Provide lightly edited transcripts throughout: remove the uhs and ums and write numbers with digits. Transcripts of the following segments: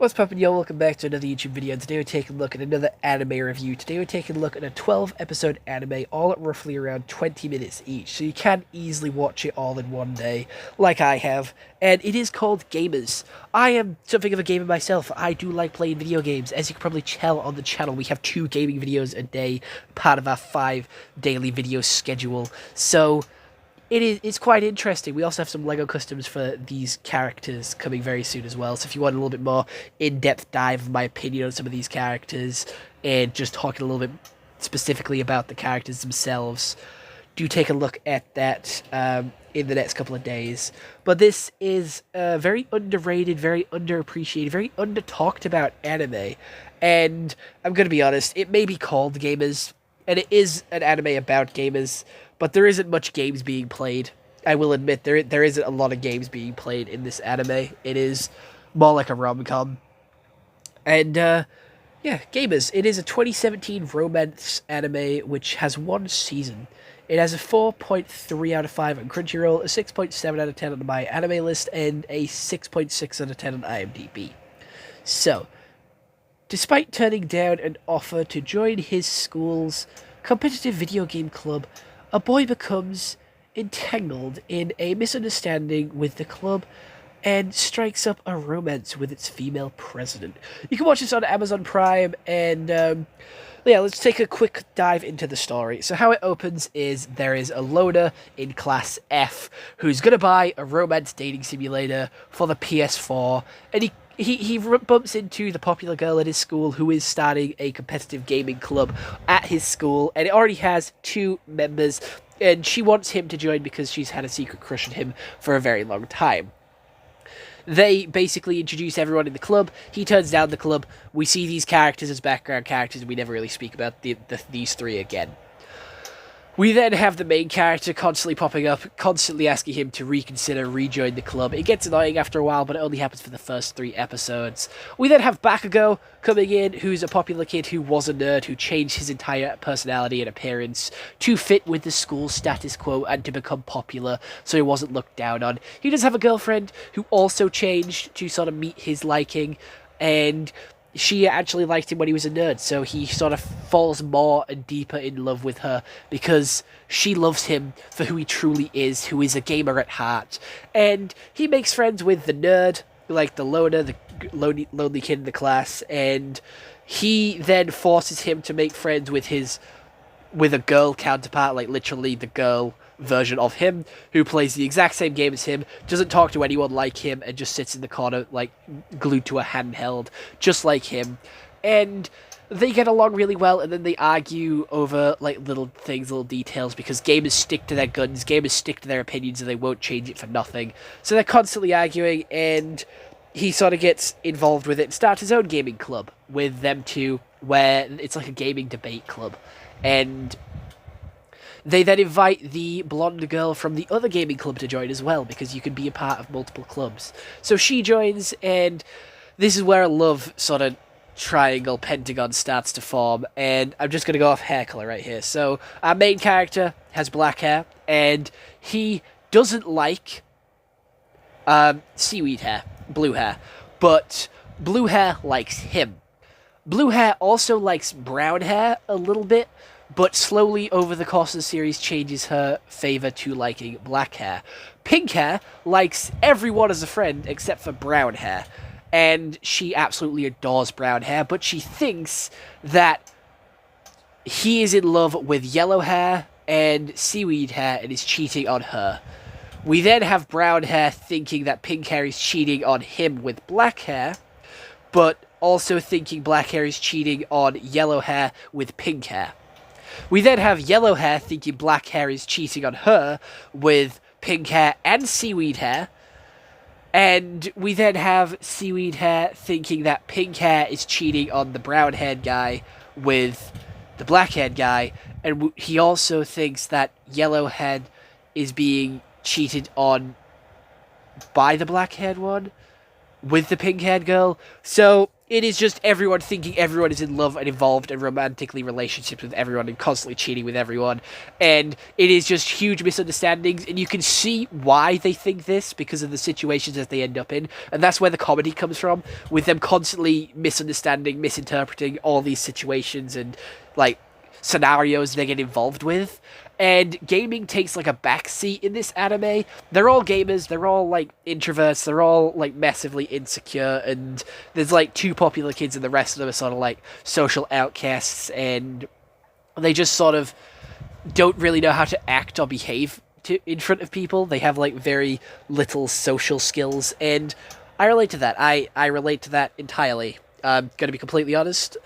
What's poppin', yo? Welcome back to another YouTube video. Today we're taking a look at another anime review. Today we're taking a look at a 12-episode anime, all at roughly around 20 minutes each, so you can easily watch it all in one day, like I have. And it is called Gamers. I am something of a gamer myself. I do like playing video games. As you can probably tell on the channel, we have 2 gaming videos a day, part of our 5 daily video schedule. So it's quite interesting. We also have some Lego customs for these characters coming very soon as well. So if you want a little bit more in-depth dive of my opinion on some of these characters and just talking a little bit specifically about the characters themselves, do take a look at that in the next couple of days. But this is a very underrated, very underappreciated, very under-talked about anime. And I'm going to be honest, it may be called Gamers, and it is an anime about gamers, but there isn't much games being played. I will admit, there isn't a lot of games being played in this anime. It is more like a rom-com. And, yeah, Gamers. It is a 2017 romance anime which has 1 season. It has a 4.3 out of 5 on Crunchyroll, a 6.7 out of 10 on my anime list, and a 6.6 out of 10 on IMDb. So, despite turning down an offer to join his school's competitive video game club, a boy becomes entangled in a misunderstanding with the club and strikes up a romance with its female president. You can watch this on Amazon Prime, and yeah, let's take a quick dive into the story. So how it opens is there is a loner in Class F who's going to buy a romance dating simulator for the PS4, and he bumps into the popular girl at his school who is starting a competitive gaming club at his school, and it already has 2 members, and she wants him to join because she's had a secret crush on him for a very long time. They basically introduce everyone in the club. He turns down the club. We see these characters as background characters, and we never really speak about these 3 again. We then have the main character constantly popping up, constantly asking him to rejoin the club. It gets annoying after a while, but it only happens for the first 3 episodes. We then have Bakugo coming in, who's a popular kid who was a nerd, who changed his entire personality and appearance to fit with the school status quo and to become popular, so he wasn't looked down on. He does have a girlfriend who also changed to sort of meet his liking, and she actually liked him when he was a nerd, so he sort of falls more and deeper in love with her because she loves him for who he truly is, who is a gamer at heart. And he makes friends with the nerd, like the loner, the lonely kid in the class, and he then forces him to make friends with a girl counterpart, like literally the girl version of him, who plays the exact same game as him, doesn't talk to anyone like him, and just sits in the corner, like, glued to a handheld, just like him. And they get along really well, and then they argue over, like, little things, little details, because gamers stick to their guns, gamers stick to their opinions, and they won't change it for nothing. So they're constantly arguing, and he sort of gets involved with it and starts his own gaming club with them 2, where it's like a gaming debate club. And they then invite the blonde girl from the other gaming club to join as well, because you can be a part of multiple clubs. So she joins, and this is where a love sort of triangle, pentagon starts to form, and I'm just going to go off hair color right here. So our main character has black hair, and he doesn't like seaweed hair, blue hair, but blue hair likes him. Blue hair also likes brown hair a little bit, but slowly over the course of the series changes her favor to liking black hair. Pink hair likes everyone as a friend except for brown hair, and she absolutely adores brown hair, but she thinks that he is in love with yellow hair and seaweed hair and is cheating on her. We then have brown hair thinking that pink hair is cheating on him with black hair, but also thinking black hair is cheating on yellow hair with pink hair. We then have yellow hair thinking black hair is cheating on her with pink hair and seaweed hair. And we then have seaweed hair thinking that pink hair is cheating on the brown-haired guy with the black-haired guy. And he also thinks that yellow head is being cheated on by the black-haired one with the pink-haired girl. So it is just everyone thinking everyone is in love and involved and romantically relationships with everyone and constantly cheating with everyone. And it is just huge misunderstandings, and you can see why they think this because of the situations that they end up in. And that's where the comedy comes from, with them constantly misunderstanding, misinterpreting all these situations and, like, scenarios they get involved with. And gaming takes like a backseat in this anime. They're all gamers, they're all like introverts, they're all like massively insecure, and there's like two popular kids and the rest of them are sort of like social outcasts, and they just sort of don't really know how to act or behave in front of people. They have like very little social skills, and I relate to that. I relate to that entirely. I'm gonna be completely honest.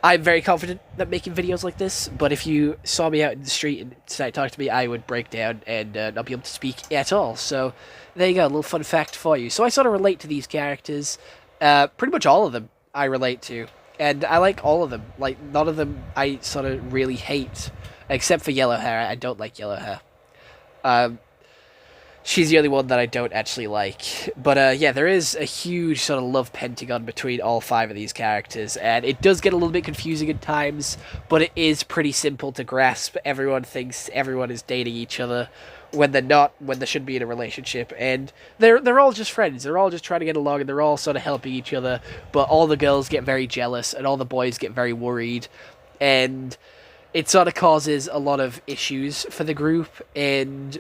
I'm very confident that making videos like this, but if you saw me out in the street and decided to talk to me, I would break down and not be able to speak at all. So there you go, a little fun fact for you. So I sort of relate to these characters. Pretty much all of them I relate to. And I like all of them. Like, none of them I sort of really hate. Except for yellow hair. I don't like yellow hair. She's the only one that I don't actually like. But yeah, there is a huge sort of love pentagon between all five of these characters, and it does get a little bit confusing at times, but it is pretty simple to grasp. Everyone thinks everyone is dating each other when they're not, when they should be in a relationship, and they're all just friends. They're all just trying to get along, and they're all sort of helping each other, but all the girls get very jealous, and all the boys get very worried, and it sort of causes a lot of issues for the group, and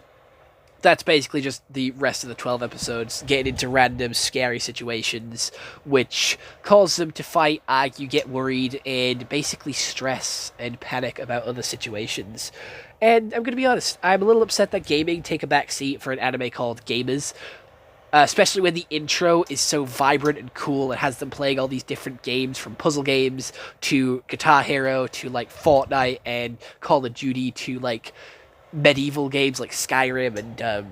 that's basically just the rest of the 12 episodes, getting into random, scary situations, which cause them to fight, argue, get worried, and basically stress and panic about other situations. And I'm going to be honest, I'm a little upset that gaming take a back seat for an anime called Gamers, especially when the intro is so vibrant and cool. It has them playing all these different games, from puzzle games to Guitar Hero to, like, Fortnite and Call of Duty to, like, medieval games like Skyrim and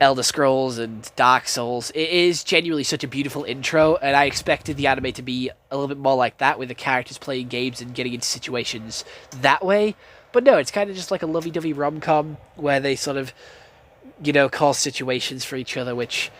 Elder Scrolls and Dark Souls. It is genuinely such a beautiful intro, and I expected the anime to be a little bit more like that, with the characters playing games and getting into situations that way. But no, it's kind of just like a lovey-dovey rom-com where they sort of, you know, cause situations for each other, which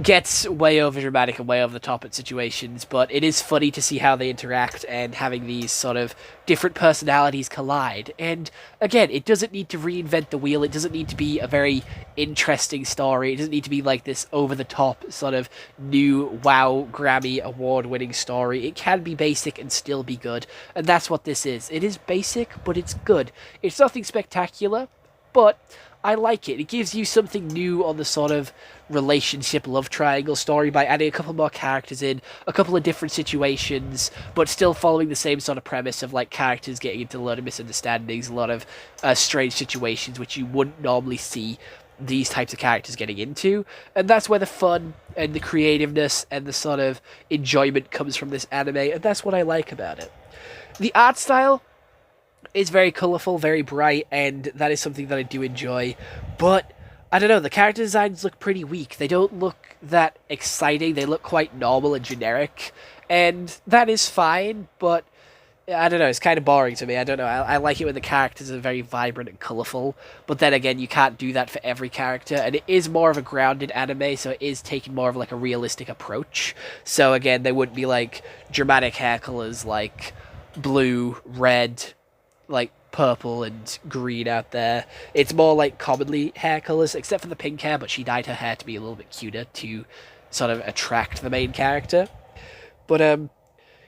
gets way over dramatic and way over the top at situations, but it is funny to see how they interact and having these sort of different personalities collide. And again, it doesn't need to reinvent the wheel. It doesn't need to be a very interesting story. It doesn't need to be like this over the top sort of new wow Grammy award winning story. It can be basic and still be good, and that's what this is. It is basic, but it's good. It's nothing spectacular, but I like it. It gives you something new on the sort of relationship love triangle story by adding a couple more characters in, a couple of different situations, but still following the same sort of premise of like characters getting into a lot of misunderstandings, a lot of strange situations which you wouldn't normally see these types of characters getting into. And that's where the fun and the creativeness and the sort of enjoyment comes from this anime, and that's what I like about it. The art style is very colourful, very bright, and that is something that I do enjoy. But I don't know, the character designs look pretty weak. They don't look that exciting. They look quite normal and generic, and that is fine, but I don't know, it's kind of boring to me. I don't know, I like it when the characters are very vibrant and colourful, but then again, you can't do that for every character, and it is more of a grounded anime, so it is taking more of like a realistic approach. So again, they wouldn't be like dramatic hair colours like blue, red, like purple and green out there. It's more like commonly hair colours, except for the pink hair, but she dyed her hair to be a little bit cuter to sort of attract the main character. But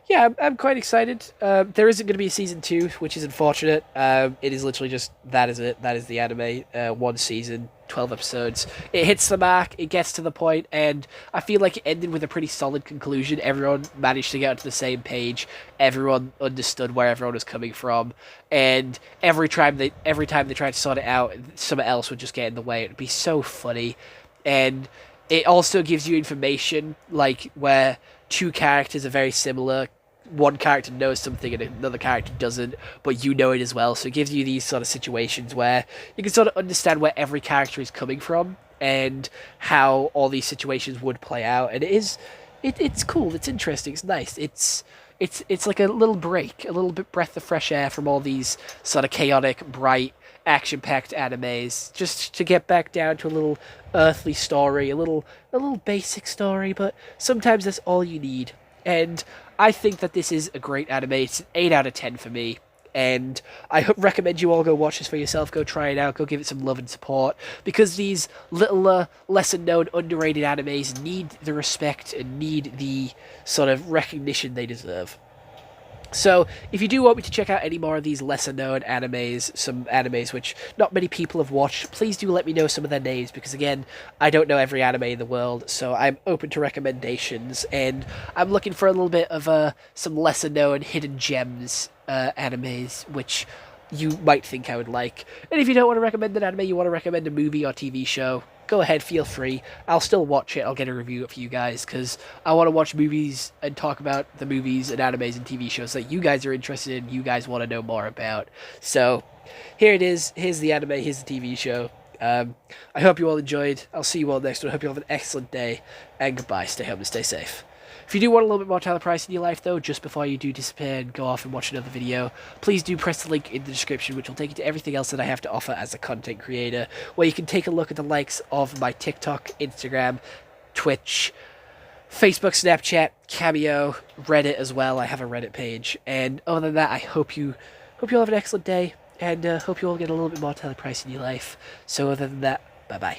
yeah, I'm quite excited. There isn't going to be a season 2, which is unfortunate. It is literally just, that is it. That is the anime. One season, 12 episodes. It hits the mark, it gets to the point, and I feel like it ended with a pretty solid conclusion. Everyone managed to get onto the same page. Everyone understood where everyone was coming from. And every time they tried to sort it out, someone else would just get in the way. It would be so funny. And it also gives you information, like, where two characters are very similar. One character knows something and another character doesn't, but you know it as well. So it gives you these sort of situations where you can sort of understand where every character is coming from and how all these situations would play out. And it's cool. It's interesting. It's nice. It's like a little break, a little bit breath of fresh air from all these sort of chaotic, bright, action-packed animes, just to get back down to a little earthly story, a little basic story, but sometimes that's all you need. And I think that this is a great anime. It's an 8 out of 10 for me. And I recommend you all go watch this for yourself. Go try it out. Go give it some love and support. Because these little, lesser-known, underrated animes need the respect and need the sort of recognition they deserve. So, if you do want me to check out any more of these lesser-known animes, some animes which not many people have watched, please do let me know some of their names, because again, I don't know every anime in the world, so I'm open to recommendations, and I'm looking for a little bit of some lesser-known hidden gems animes, which you might think I would like. And if you don't want to recommend an anime, you want to recommend a movie or TV show, go ahead, feel free. I'll still watch it. I'll get a review up for you guys, because I want to watch movies and talk about the movies and animes and TV shows that you guys are interested in, you guys want to know more about. So, here it is. Here's the anime. Here's the TV show. I hope you all enjoyed. I'll see you all next one. I hope you all have an excellent day, and goodbye. Stay home and stay safe. If you do want a little bit more Tyler Price in your life, though, just before you do disappear and go off and watch another video, please do press the link in the description, which will take you to everything else that I have to offer as a content creator, where you can take a look at the likes of my TikTok, Instagram, Twitch, Facebook, Snapchat, Cameo, Reddit as well. I have a Reddit page. And other than that, I hope you all have an excellent day, and hope you all get a little bit more Tyler Price in your life. So other than that, bye-bye.